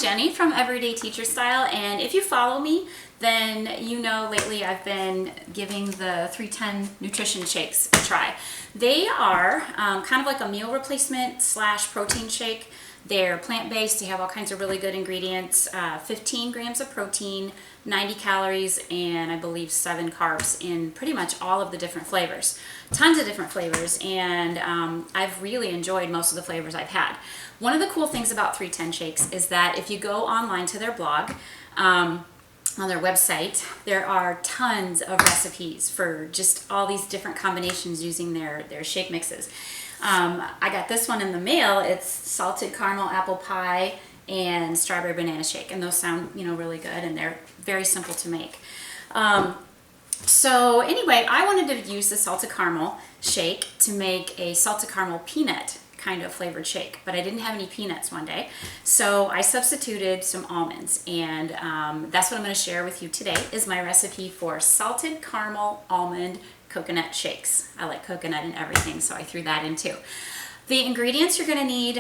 Jenny from Everyday Teacher Style, and if you follow me, then you know lately I've been giving the 310 nutrition shakes a try. They are kind of like a meal replacement / protein shake. They're plant-based. They have all kinds of really good ingredients, 15 grams of protein, 90 calories, and I believe 7 carbs in pretty much all of the different flavors. Tons of different flavors, and I've really enjoyed most of the flavors I've had. One of the cool things about 310 Shakes is that if you go online to their blog, on their website, there are tons of recipes for just all these different combinations using their shake mixes. I got this one in the mail. It's salted caramel apple pie and strawberry banana shake, and those sound really good, and they're very simple to make. So anyway, I wanted to use the salted caramel shake to make a salted caramel peanut kind of flavored shake, but I didn't have any peanuts one day, so I substituted some almonds, and that's what I'm going to share with you today is my recipe for salted caramel almond coconut shakes. I like coconut in everything, so I threw that in too. The ingredients you're going to need,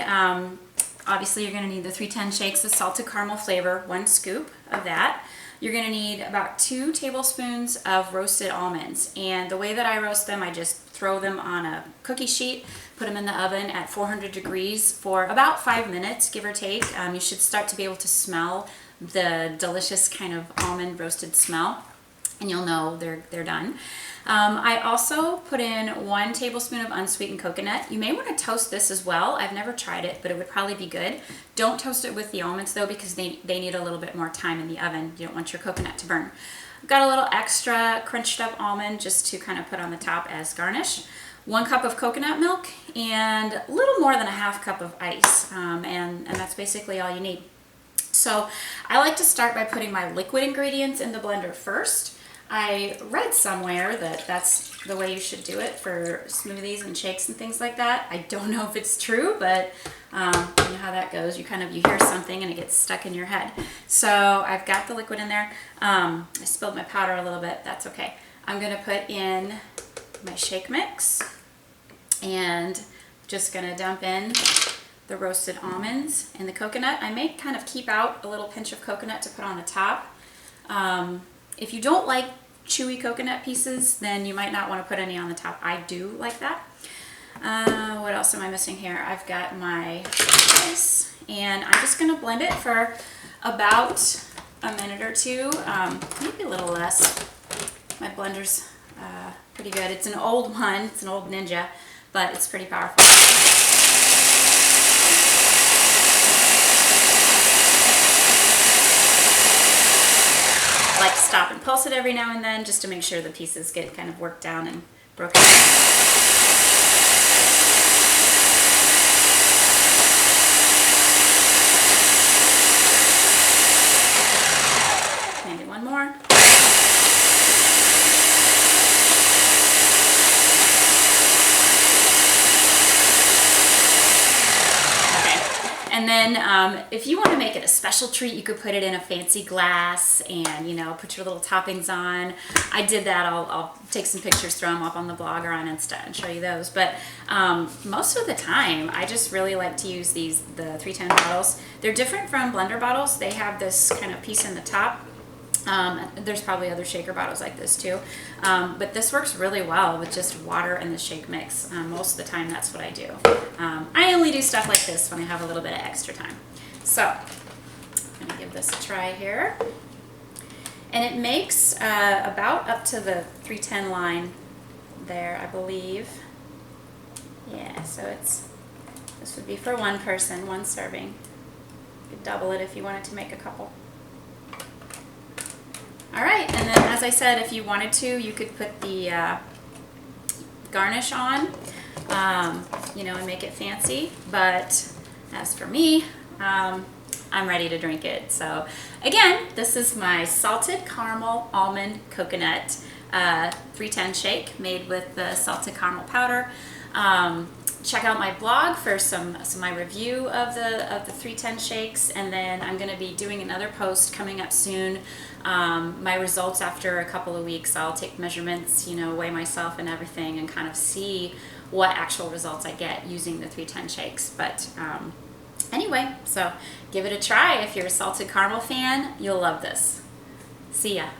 obviously you're going to need the 310 Shakes, the salted caramel flavor, 1 scoop of that. You're going to need about 2 tablespoons of roasted almonds, and the way that I roast them, I just throw them on a cookie sheet, put them in the oven at 400 degrees for about 5 minutes, give or take. You should start to be able to smell the delicious kind of almond roasted smell, and you'll know they're done. I also put in 1 tablespoon of unsweetened coconut. You may want to toast this as well. I've never tried it, but it would probably be good. Don't toast it with the almonds though, because they need a little bit more time in the oven. You don't want your coconut to burn. I've got a little extra crunched up almond just to kind of put on the top as garnish. 1 cup of coconut milk and a little more than a ½ cup of ice, and that's basically all you need. So I like to start by putting my liquid ingredients in the blender first. I read somewhere that that's the way you should do it for smoothies and shakes and things like that. I don't know if it's true, but you know how that goes. You hear something and it gets stuck in your head. So I've got the liquid in there. I spilled my powder a little bit. That's okay. I'm going to put in my shake mix and just going to dump in the roasted almonds and the coconut. I may kind of keep out a little pinch of coconut to put on the top. If you don't like chewy coconut pieces, then you might not want to put any on the top. I do like that. What else am I missing here? I've got my rice, and I'm just going to blend it for about a minute or two, maybe a little less. My blender's pretty good. It's an old one. It's an old Ninja, but it's pretty powerful. I like to stop and pulse it every now and then just to make sure the pieces get kind of worked down and broken. Maybe 1 more. And then if you want to make it a special treat, you could put it in a fancy glass and, put your little toppings on. I did that. I'll take some pictures, throw them up on the blog or on Insta and show you those. But most of the time, I just really like to use the 310 bottles. They're different from blender bottles. They have this kind of piece in the top. There's probably other shaker bottles like this too, but this works really well with just water and the shake mix. Most of the time that's what I do. I only do stuff like this when I have a little bit of extra time. So I'm going to give this a try here, and it makes about up to the 310 line there, I believe. Yeah, so this would be for 1 person, 1 serving. You could double it if you wanted to make a couple. All right, and then as I said, if you wanted to, you could put the garnish on, and make it fancy. But as for me, I'm ready to drink it. So again, this is my salted caramel almond coconut 310 shake made with the salted caramel powder. Check out my blog for some my review of the 310 shakes, and then I'm going to be doing another post coming up soon. My results after a couple of weeks. I'll take measurements, weigh myself and everything, and kind of see what actual results I get using the 310 shakes. But Anyway, so give it a try. If you're a salted caramel fan, you'll love this. See ya.